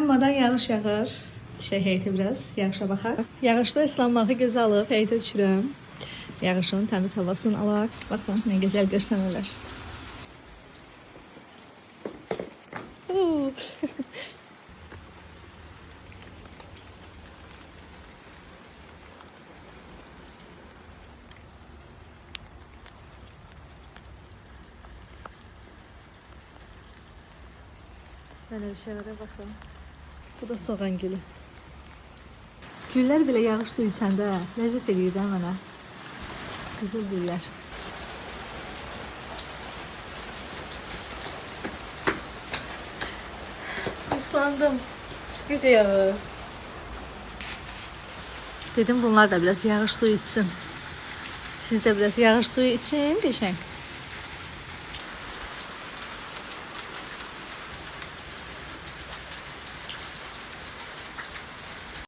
Dayanmadan yağış yağır. Düşək heyətə biraz, yağışa baxaq. Yağışda islanmağı gözə alıb heyətə düşürəm. Yağışın təmiz havasını alaq. Baxın, nə gözəl görsənirlər. Böyle bir şeylere bakın. Bu da soğan gülü. Güller bile yağış suyu içəndə ləzzət edir də mənə. Qızıl güller. Islandım. Gecə yağı. Dedim bunlar da biraz yağış suyu içsin. Siz de biraz yağış suyu için geçen.